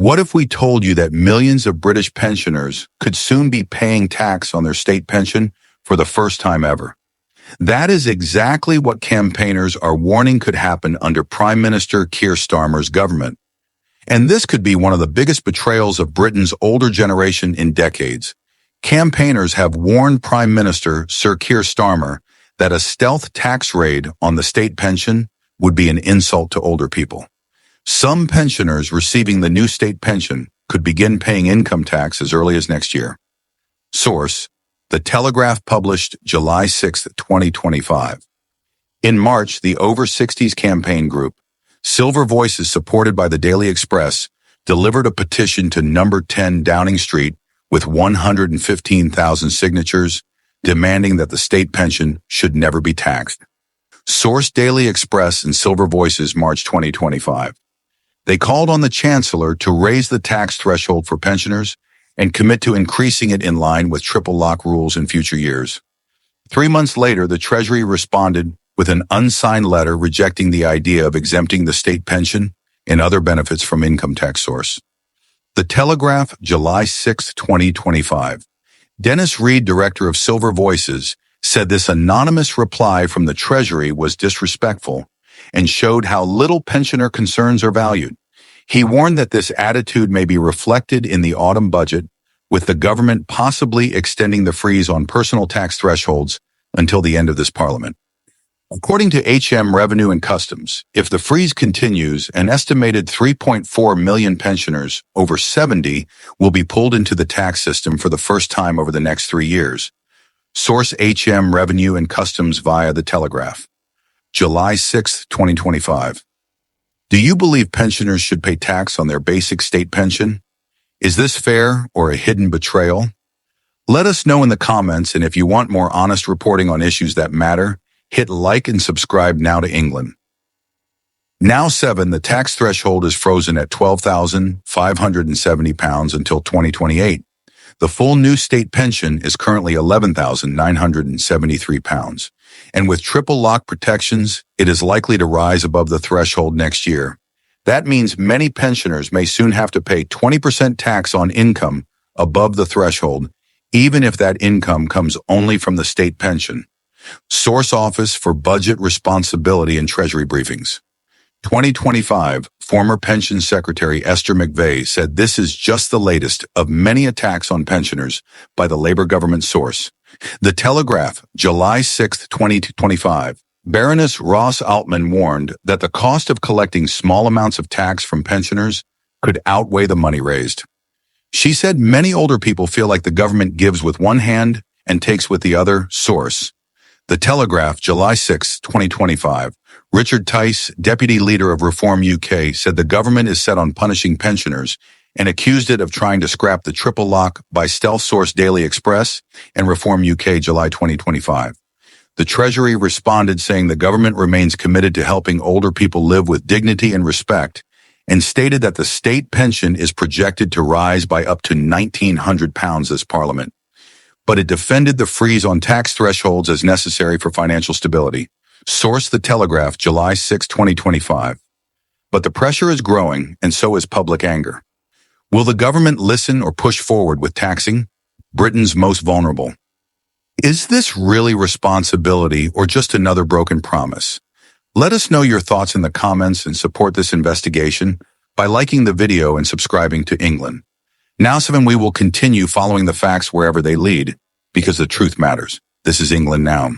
What if we told you that millions of British pensioners could soon be paying tax on their state pension for the first time ever? That is exactly what campaigners are warning could happen under Prime Minister Keir Starmer's government. And this could be one of the biggest betrayals of Britain's older generation in decades. Campaigners have warned Prime Minister Sir Keir Starmer that a stealth tax raid on the state pension would be an insult to older people. Some pensioners receiving the new state pension could begin paying income tax as early as next year. Source: The Telegraph, published July 6, 2025. In March, the Over 60s campaign group, Silver Voices, supported by the Daily Express, delivered a petition to number 10 Downing Street with 115,000 signatures, demanding that the state pension should never be taxed. Source: Daily Express and Silver Voices, March 2025. They called on the Chancellor to raise the tax threshold for pensioners and commit to increasing it in line with triple lock rules in future years. 3 months later, the Treasury responded with an unsigned letter rejecting the idea of exempting the state pension and other benefits from income tax source. The Telegraph, July 6, 2025. Dennis Reed, director of Silver Voices, said this anonymous reply from the Treasury was disrespectful and showed how little pensioner concerns are valued. He warned that this attitude may be reflected in the autumn budget, with the government possibly extending the freeze on personal tax thresholds until the end of this parliament. According to HM Revenue and Customs, if the freeze continues, an estimated 3.4 million pensioners over 70 will be pulled into the tax system for the first time over the next 3 years. Source: HM Revenue and Customs via the Telegraph. July 6, 2025. Do you believe pensioners should pay tax on their basic state pension? Is this fair or a hidden betrayal? Let us know in the comments, and if you want more honest reporting on issues that matter, hit like and subscribe now to England. Now 7, the tax threshold is frozen at £12,570 until 2028. The full new state pension is currently £11,973. And with triple lock protections, it is likely to rise above the threshold next year. That means many pensioners may soon have to pay 20% tax on income above the threshold, even if that income comes only from the state pension. Source: Office for Budget Responsibility and Treasury Briefings. 2025, former Pension Secretary Esther McVey said this is just the latest of many attacks on pensioners by the Labour government. Source: The Telegraph, July 6, 2025. Baroness Ross Altman warned that the cost of collecting small amounts of tax from pensioners could outweigh the money raised. She said many older people feel like the government gives with one hand and takes with the other. Source: The Telegraph, July 6, 2025. Richard Tice, deputy leader of Reform UK, said the government is set on punishing pensioners and accused it of trying to scrap the triple lock by stealth. Source: Daily Express and Reform UK, July 2025. The Treasury responded saying the government remains committed to helping older people live with dignity and respect, and stated that the state pension is projected to rise by up to £1,900 this Parliament. But it defended the freeze on tax thresholds as necessary for financial stability. Source: The Telegraph, July 6, 2025. But the pressure is growing, and so is public anger. Will the government listen or push forward with taxing Britain's most vulnerable? Is this really responsibility or just another broken promise? Let us know your thoughts in the comments and support this investigation by liking the video and subscribing to England. Now 7, we will continue following the facts wherever they lead, because the truth matters. This is England Now.